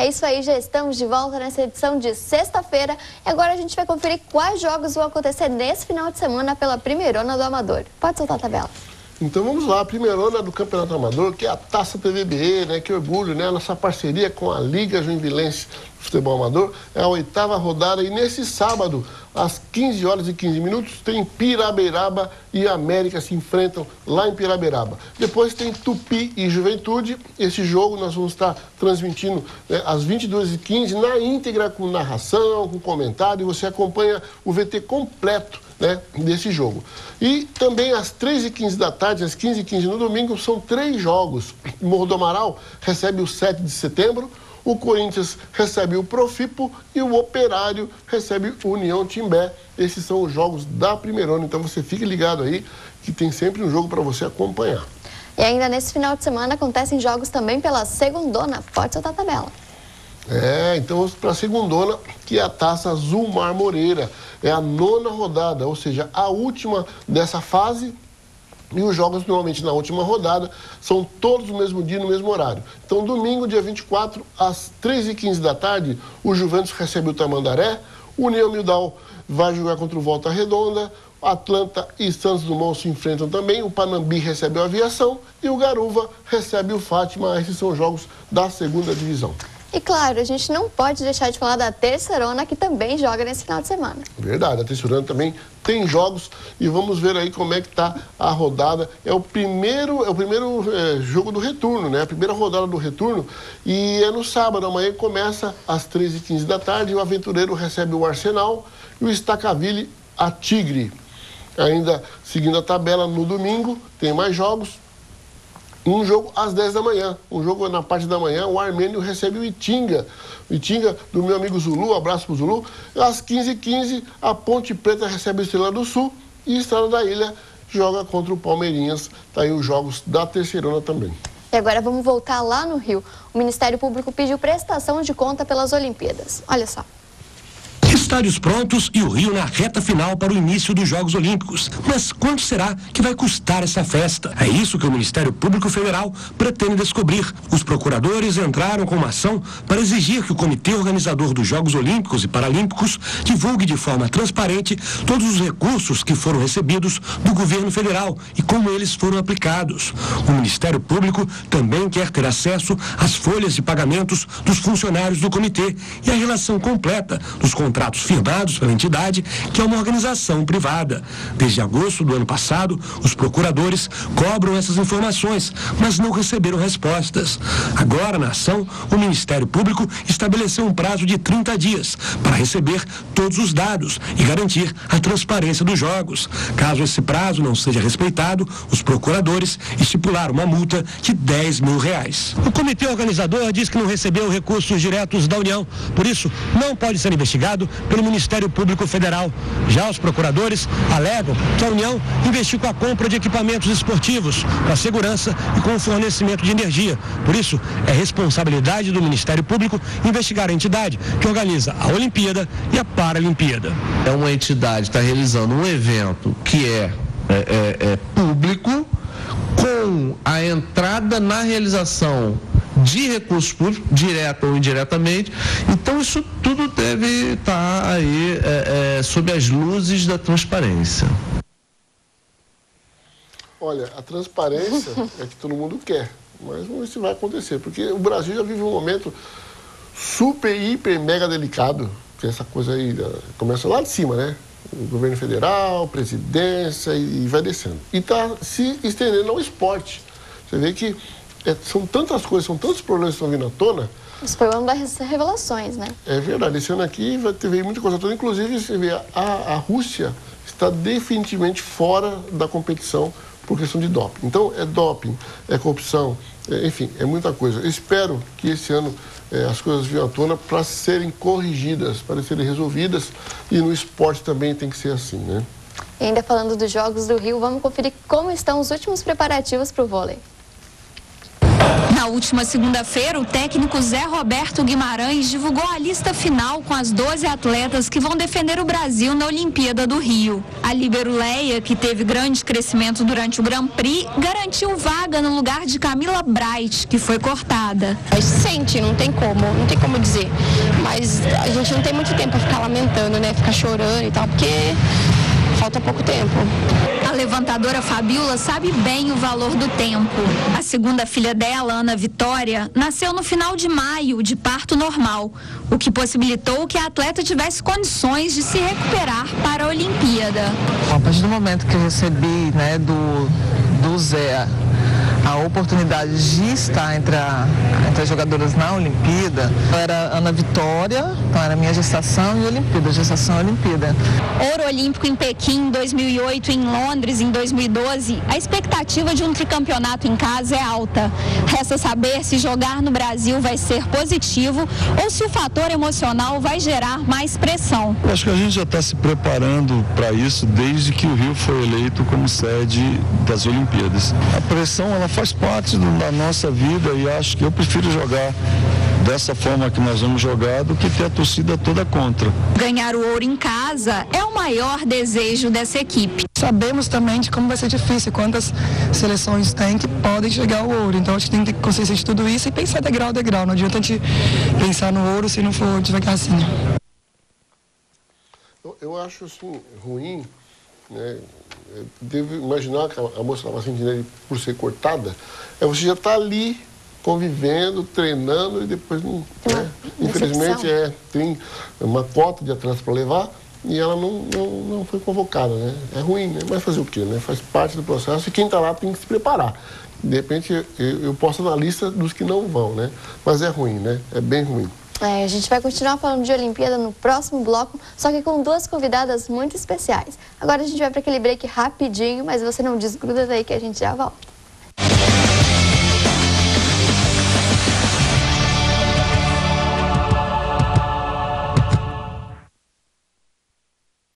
É isso aí, já estamos de volta nessa edição de sexta-feira. E agora a gente vai conferir quais jogos vão acontecer nesse final de semana pela Primeirona do Amador. Pode soltar a tabela. Então vamos lá, a Primeirona do Campeonato Amador, que é a Taça PVBE, né? Que orgulho, né? Nossa parceria com a Liga Joinvilense de Futebol Amador. É a 8ª rodada e nesse sábado, às 15 horas e 15 minutos, tem Piraberaba e América se enfrentam lá em Piraberaba. Depois tem Tupi e Juventude. Esse jogo nós vamos estar transmitindo, né, às 22h15 na íntegra, com narração, com comentário. E você acompanha o VT completo, né, desse jogo. E também às 3h15 da tarde, às 15h15 no domingo, são 3 jogos. Morro do Amaral recebe o 7 de setembro, o Corinthians recebe o Profipo e o Operário recebe o União Timbé. Esses são os jogos da Primeirona, então você fique ligado aí que tem sempre um jogo para você acompanhar. E ainda nesse final de semana acontecem jogos também pela Segundona. Pode soltar a tabela. Então vamos para a Segundona, que é a Taça Azul Mar Moreira. É a 9ª rodada, ou seja, a última dessa fase. E os jogos, normalmente, na última rodada, são todos no mesmo dia, no mesmo horário. Então, domingo, dia 24, às 3h15 da tarde, o Juventus recebe o Tamandaré, o União Mildau vai jogar contra o Volta Redonda, Atlanta e Santos Dumont se enfrentam também, o Panambi recebe o Aviação e o Garuva recebe o Fátima. Esses são os jogos da 2ª divisão. E claro, a gente não pode deixar de falar da Terceirona, que também joga nesse final de semana. Verdade, a Terceirona também tem jogos e vamos ver aí como é que está a rodada. É o primeiro jogo do retorno, né? A primeira rodada do retorno e é no sábado. Amanhã começa às 13h15 da tarde. O Aventureiro recebe o Arsenal e o Estacaville a Tigre. Ainda seguindo a tabela, no domingo tem mais jogos. Um jogo às 10 da manhã, um jogo na parte da manhã, o Armênio recebe o Itinga. O Itinga, do meu amigo Zulu, abraço pro Zulu. Às 15h15, a Ponte Preta recebe o Estrela do Sul e Estrela da Ilha joga contra o Palmeirinhas. Tá aí os jogos da Terceirona também. E agora vamos voltar lá no Rio. O Ministério Público pediu prestação de conta pelas Olimpíadas. Olha só. Estádios prontos e o Rio na reta final para o início dos Jogos Olímpicos. Mas quanto será que vai custar essa festa? É isso que o Ministério Público Federal pretende descobrir. Os procuradores entraram com uma ação para exigir que o Comitê Organizador dos Jogos Olímpicos e Paralímpicos divulgue de forma transparente todos os recursos que foram recebidos do governo federal e como eles foram aplicados. O Ministério Público também quer ter acesso às folhas de pagamentos dos funcionários do comitê e a relação completa dos contratos firmados pela entidade, que é uma organização privada. Desde agosto do ano passado, os procuradores cobram essas informações, mas não receberam respostas. Agora, na ação, o Ministério Público estabeleceu um prazo de 30 dias para receber todos os dados e garantir a transparência dos jogos. Caso esse prazo não seja respeitado, os procuradores estipularam uma multa de R$10 mil. O comitê organizador diz que não recebeu recursos diretos da União, por isso não pode ser investigado pelo Ministério Público Federal. Já os procuradores alegam que a União investiu com a compra de equipamentos esportivos, com a segurança e com o fornecimento de energia. Por isso, é responsabilidade do Ministério Público investigar a entidade que organiza a Olimpíada e a Paralimpíada. É uma entidade que está realizando um evento que é público, com a entrada na realização de recursos públicos, direta ou indiretamente. Então isso tudo deve estar aí sob as luzes da transparência. Olha, a transparência é que todo mundo quer, mas vamos ver se vai acontecer, porque o Brasil já vive um momento super, hiper, mega delicado, que essa coisa aí começa lá de cima, né? O governo federal, presidência e vai descendo. E está se estendendo ao esporte. Você vê que são tantas coisas, são tantos problemas que estão vindo à tona. Isso foi uma das revelações, né? É verdade. Esse ano aqui vai ter muita coisa toda. Inclusive, você vê, a Rússia está definitivamente fora da competição por questão de doping. Então, é doping, é corrupção, enfim, é muita coisa. Eu espero que esse ano as coisas venham à tona para serem corrigidas, para serem resolvidas. E no esporte também tem que ser assim, né? E ainda falando dos Jogos do Rio, vamos conferir como estão os últimos preparativos para o vôlei. Na última segunda-feira, o técnico Zé Roberto Guimarães divulgou a lista final com as 12 atletas que vão defender o Brasil na Olimpíada do Rio. A líbero Leia, que teve grande crescimento durante o Grand Prix, garantiu vaga no lugar de Camila Bright, que foi cortada. A gente sente, não tem como dizer, mas a gente não tem muito tempo para ficar lamentando, né, ficar chorando e tal, porque falta pouco tempo. A levantadora Fabiola sabe bem o valor do tempo. A segunda filha dela, Ana Vitória, nasceu no final de maio, de parto normal, o que possibilitou que a atleta tivesse condições de se recuperar para a Olimpíada. A partir do momento que eu recebi, né, do Zé a oportunidade de estar entre as jogadoras na Olimpíada, era Ana Vitória, então era minha gestação e Olimpíada, gestação e Olimpíada. Ouro olímpico em Pequim em 2008 e em Londres em 2012, a expectativa de um tricampeonato em casa é alta. Resta saber se jogar no Brasil vai ser positivo ou se o fator emocional vai gerar mais pressão. Eu acho que a gente já está se preparando para isso desde que o Rio foi eleito como sede das Olimpíadas. A pressão, ela faz parte da nossa vida e acho que eu prefiro jogar dessa forma que nós vamos jogar do que ter a torcida toda contra. Ganhar o ouro em casa é o maior desejo dessa equipe. Sabemos também de como vai ser difícil, quantas seleções tem que podem chegar ao ouro. Então a gente tem que ter consciência de tudo isso e pensar degrau a degrau. Não adianta a gente pensar no ouro se não for devagarzinho. Eu acho assim, ruim, né? Devo imaginar que a moça estava sentindo por ser cortada. Você já está ali convivendo, treinando e depois não. Né? Infelizmente tem uma cota de atletas para levar e ela não foi convocada, né? É ruim, né? Mas fazer o quê, né? Faz parte do processo e quem está lá tem que se preparar. De repente eu posso na lista dos que não vão, né? Mas é ruim, né? É bem ruim. A gente vai continuar falando de Olimpíada no próximo bloco, só que com duas convidadas muito especiais. Agora a gente vai para aquele break rapidinho, mas você não desgruda daí que a gente já volta.